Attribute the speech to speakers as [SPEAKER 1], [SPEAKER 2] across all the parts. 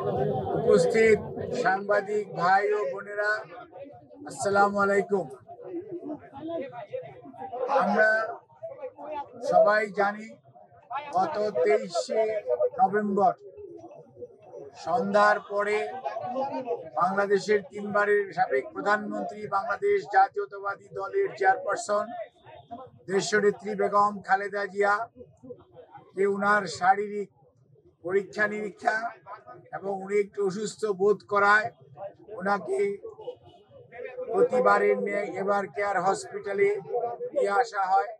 [SPEAKER 1] উপস্থিত সাংবাদিক ভাই ও বোনেরা, আসসালামু আলাইকুম। আমরা সবাই জানি গত 23শে নভেম্বর সন্ধ্যার পরে বাংলাদেশের তিনবারের সাবেক প্রধানমন্ত্রী, বাংলাদেশ জাতীয়তাবাদী দলের চেয়ারপারসন দেশনেত্রী বেগম খালেদা জিয়া কে উনার শারীরিক পরীক্ষা নিরীক্ষা এবং উনি একটু অসুস্থ বোধ করায় ওনাকে প্রতিবারের ন্যায় এভার কেয়ার হসপিটালে নিয়ে আসা হয়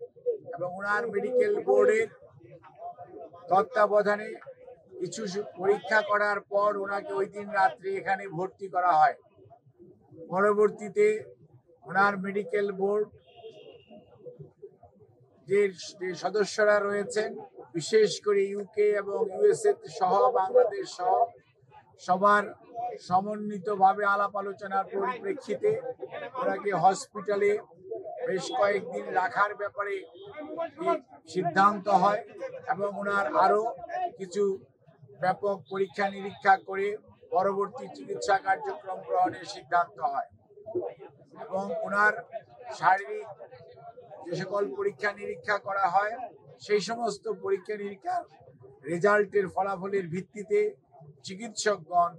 [SPEAKER 1] এবং ওনার মেডিকেল বোর্ডের তত্ত্বাবধানে কিছু পরীক্ষা করার পর ওনাকে ওই দিন রাত্রে এখানে ভর্তি করা হয়। পরবর্তীতে ওনার মেডিকেল বোর্ড যে সদস্যরা রয়েছেন, বিশেষ করে ইউকে এবং ইউএসএ সহ বাংলাদেশ সহ সবার সমন্বিতভাবে আলাপ আলোচনার পরিপ্রেক্ষিতে ওনাকে হসপিটালে বেশ কয়েকদিন রাখার ব্যাপারে সিদ্ধান্ত হয় এবং ওনার আরো কিছু ব্যাপক পরীক্ষা নিরীক্ষা করে পরবর্তী চিকিৎসা কার্যক্রম গ্রহণের সিদ্ধান্ত হয় এবং ওনার শারীরিক যে সকল পরীক্ষা নিরীক্ষা করা হয় সেই সমস্ত পরীক্ষা নিরীক্ষার রেজাল্টের ফলাফলের ভিত্তিতে চিকিৎসকগণ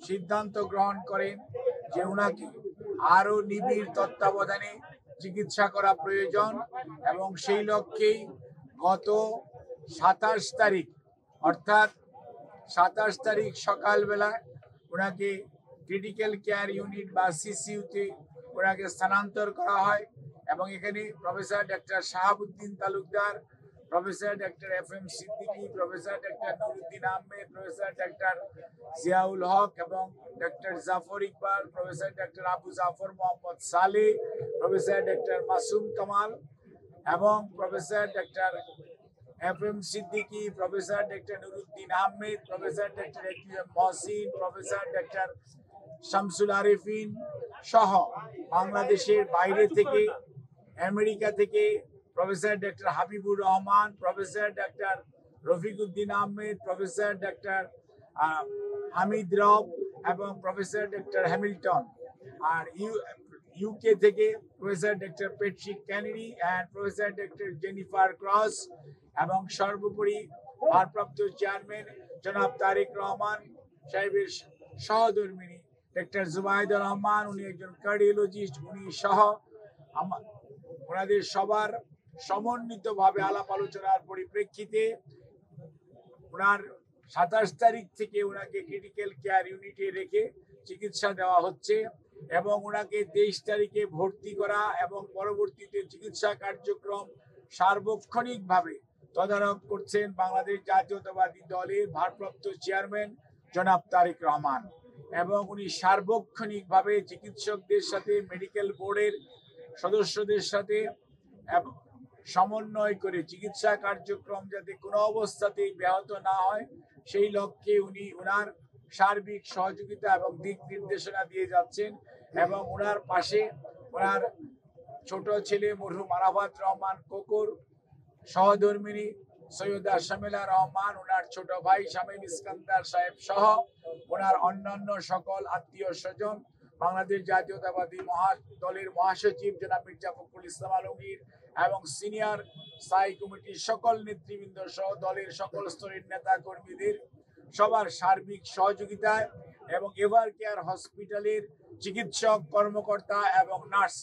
[SPEAKER 1] সিদ্ধান্ত গ্রহণ করেন যে ওনাকে আরো নিবিড় তত্ত্বাবধানে চিকিৎসা করা প্রয়োজন এবং সেই লক্ষ্যেই গত 27 তারিখ অর্থাৎ 27 তারিখ সকালবেলায় ওনাকে ক্রিটিক্যাল কেয়ার ইউনিট বা সিসিইউতে ওনাকে স্থানান্তর করা হয় এবং এখানে professor doctor Shahabuddin Talukdar, professor doctor FM Siddiqui, professor doctor Nuruddin Ahmed, professor doctor Ziaul Haque এবং doctor Jafar Iqbal, professor doctor Abu Jafar Mohammad Saleh, professor doctor Masum Kamal এবং professor doctor FM Siddiqui, professor doctor Nuruddin Ahmed, professor doctor AQM Mohsin, professor doctor Shamsul Arefin সহ বাংলাদেশের বাইরে থেকে, আমেরিকা থেকে professor doctor Habibur Rahman, professor doctor Rafiquddin Ahmed, professor doctor Hamid Rab এবং professor doctor Hamilton, আর UK থেকে professor doctor Patrick Kennedy and professor doctor Jennifer cross এবং সর্বোপরি ভারপ্রাপ্ত চেয়ারম্যান জনাব তারেক রহমান সাহেবের সহধর্মিনী ডক্টর জুবাইদুর রহমান, উনি একজন কার্ডিওলজিস্ট, উনি সহ ওনাদের সবার সমন্বিতভাবে আলাপ আলোচনার পরিপ্রেক্ষিতে ওনার 27 তারিখ থেকে ওনাকে ক্রিটিক্যাল কেয়ার ইউনিটে রেখে চিকিৎসা দেওয়া হচ্ছে এবং ওনাকে 23 তারিখে ভর্তি করা এবং পরবর্তীতে চিকিৎসা কার্যক্রম সার্বক্ষণিকভাবে তদারক করছেন বাংলাদেশ জাতীয়তাবাদী দলের ভারপ্রাপ্ত চেয়ারম্যান জনাব তারেক রহমান এবং উনি সার্বক্ষণিকভাবে চিকিৎসকদের সাথে, মেডিকেল বোর্ডের সদস্যদের সাথে সমন্বয় করে চিকিৎসা কার্যক্রম যাতে কোনো অবস্থাতেই ব্যাহত না হয় সেই লক্ষ্যে উনি ওনার সার্বিক সহযোগিতা এবং দিক নির্দেশনা দিয়ে যাচ্ছেন এবং ওনার পাশে ওনার ছোট ছেলে মরহুম আরাফাত রহমান কোকর, সহধর্মিনী সৈয়দা শামিলা রহমান, ওনার ছোট ভাই শামীম ইস্কান্দার সাহেব সহ ওনার অন্যান্য সকল আত্মীয় স্বজন, বাংলাদেশ জাতীয়তাবাদী দলের মহাসচিব জনাব মির্জা ফখরুল ইসলাম আলমগীর এবং সিনিয়র স্থায়ী কমিটির সকল নেতৃবৃন্দ সহ দলের সকল স্তরের নেতা কর্মীদের সবার সার্বিক সহযোগিতায় এবং এভার কেয়ার হসপিটালের চিকিৎসক, কর্মকর্তা এবং নার্স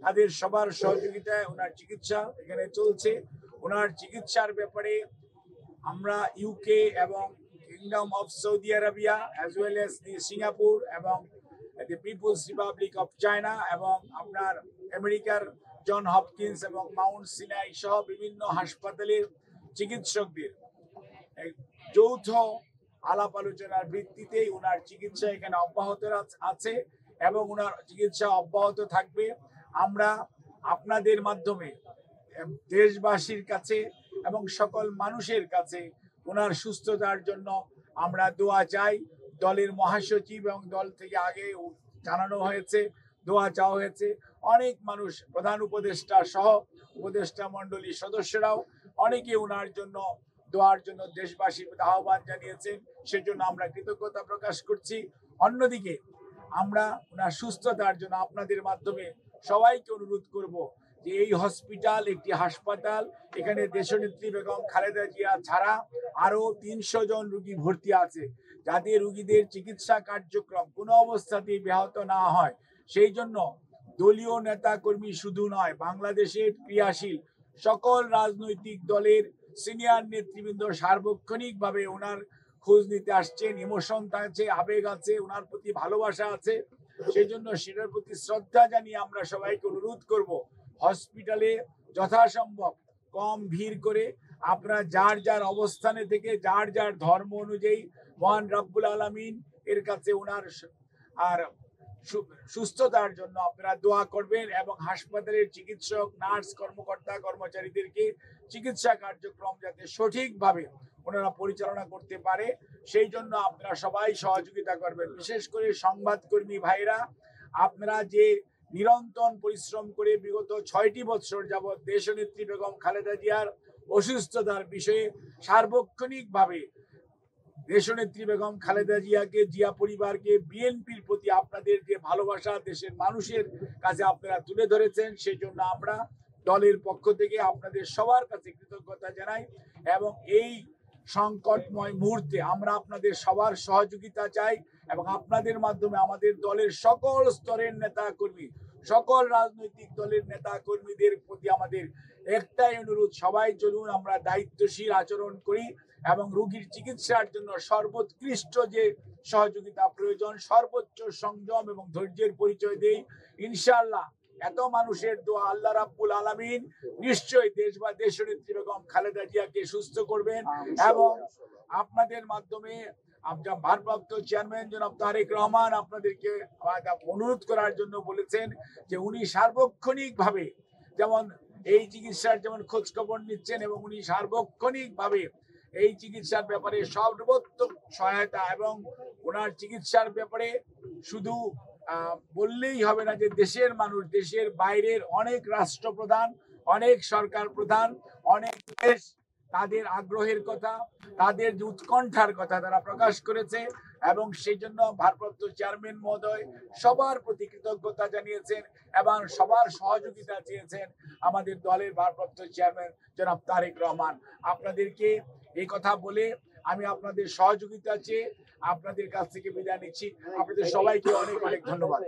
[SPEAKER 1] তাদের সবার সহযোগিতায় ওনার চিকিৎসা এখানে চলছে। ওনার চিকিৎসার ব্যাপারে আমরা ইউকে এবং kingdom of Saudi Arabia as well as the Singapore এবং দি পিপলস রিপাবলিক অফ চায়না এবং আপনার আমেরিকার জন হপকিন্স এবং মাউন্ট সিনাই সহ বিভিন্ন হাসপাতালের চিকিৎসকদের যৌথ আলাপ আলোচনার ভিত্তিতে ওনার চিকিৎসা এখানে অব্যাহত আছে এবং ওনার চিকিৎসা অব্যাহত থাকবে। আমরা আপনাদের মাধ্যমে দেশবাসীর কাছে এবং সকল মানুষের কাছে ওনার সুস্থতার জন্য আমরা দোয়া চাই। দলের মহাসচিব এবং দল থেকে আগে জানানো হয়েছে, দোয়া চাওয়া হয়েছে। অনেক মানুষ, প্রধান উপদেষ্টা সহ উপদেষ্টা মণ্ডলীর সদস্যরাও অনেকে ওনার জন্য দোয়ার জন্য দেশবাসীর প্রতি আহ্বান জানিয়েছেন, সেজন্য আমরা কৃতজ্ঞতা প্রকাশ করছি। অন্যদিকে আমরা ওনার সুস্থতার জন্য আপনাদের মাধ্যমে সবাইকে অনুরোধ করব যে এই হসপিটাল একটি হাসপাতাল, এখানে দেশনেত্রী বেগম খালেদা জিয়া ছাড়া আরো 300 জন রোগী ভর্তি আছে, যাতে রোগীদের চিকিৎসা কার্যক্রম কোনো অবস্থাতেই ব্যাহত না হয়। সেই জন্য দলীয় নেতা কর্মী শুধু নয়, বাংলাদেশের ক্রিয়াশীল সকল রাজনৈতিক দলের সিনিয়র নেতৃবৃন্দ সার্বক্ষণিকভাবে ওনার খোঁজ নিতে আসছেন। ইমোশন আছে, আবেগ আছে, ওনার প্রতি ভালোবাসা আছে। সেই জন্য সেটার প্রতি শ্রদ্ধা জানিয়ে আমরা সবাইকে অনুরোধ করব, হসপিটালে যথাসম্ভব কম ভিড় করে আপনারা যার যার অবস্থানে থেকে যার যার ধর্ম অনুযায়ী মহান রব্বুল আলামিন এর কাছে ওনার আর সুস্থতার জন্য আপনারা দোয়া করবেন এবং হাসপাতালের চিকিৎসক, নার্স, কর্মকর্তা, কর্মচারীদেরকে চিকিৎসা কার্যক্রম যাতে সঠিকভাবে ওনারা পরিচালনা করতে পারে সেই জন্য আপনারা সবাই সহযোগিতা করবেন। বিশেষ করে সংবাদকর্মী ভাইরা, আপনারা যে নিরন্তর পরিশ্রম করে বিগত 6টি বছর যাবৎ দেশনেত্রী বেগম খালেদা জিয়ার অসুস্থতার বিষয়ে সার্বক্ষণিকভাবে দেশনেত্রী বেগম খালেদা জিয়াকে, জিয়া পরিবারকে, বিএনপির প্রতি আপনাদের যে ভালোবাসা দেশের মানুষের কাছে আপনারা তুলে ধরেছেন, সেই জন্য আমরা দলের পক্ষ থেকে আপনাদের সবার কাছে কৃতজ্ঞতা জানাই এবং এই সংকটময় মুহূর্তে আমরা আপনাদের সবার সহযোগিতা চাই এবং আপনাদের মাধ্যমে আমাদের দলের সকল স্তরের নেতা কর্মী, সকল রাজনৈতিক দলের নেতা কর্মীদের প্রতি আমাদের একটাই অনুরোধ, সবাই চলুন আমরা দায়িত্বশীল আচরণ করি এবং রোগীর চিকিৎসার জন্য সর্বোৎকৃষ্ট যে সহযোগিতা প্রয়োজন সর্বোচ্চ সংযম এবং ধৈর্যের পরিচয় দেই। ইনশাআল্লাহ এত মানুষের দোয়া আল্লাহ রাব্বুল আলামিন নিশ্চয়ই দেশনেত্রী বেগম খালেদা জিয়াকে সুস্থ করবেন এবং আপনাদের মাধ্যমে ভারপ্রাপ্ত চেয়ারম্যান জনাব তারেক রহমান আপনাদেরকে অনুরোধ করার জন্য বলেছেন যে উনি সার্বক্ষণিকভাবে যেমন এই চিকিৎসার যেমন খোঁজ খবর নিচ্ছেন এবং উনি সার্বক্ষণিকভাবে এই চিকিৎসার ব্যাপারে সর্বোত্তম সহায়তা এবং ওনার চিকিৎসার ব্যাপারে শুধু বললেই হবে না যে দেশের মানুষ, দেশের বাইরের অনেক রাষ্ট্রপ্রধান, অনেক সরকার প্রধান, অনেক দেশ তাদের আগ্রহের কথা, তাদের যে উৎকণ্ঠার কথা তারা প্রকাশ করেছে এবং সেই জন্য ভারপ্রাপ্ত চেয়ারম্যান মহোদয় সবার প্রতি কৃতজ্ঞতা জানিয়েছেন এবং সবার সহযোগিতা চেয়েছেন আমাদের দলের ভারপ্রাপ্ত চেয়ারম্যান জনাব তারেক রহমান। আপনাদেরকে এই কথা বলে আমি আপনাদের সহযোগিতা চেয়ে আপনাদের কাছ থেকে বিদায় নিচ্ছি। আপনাদের সবাইকে অনেক অনেক ধন্যবাদ।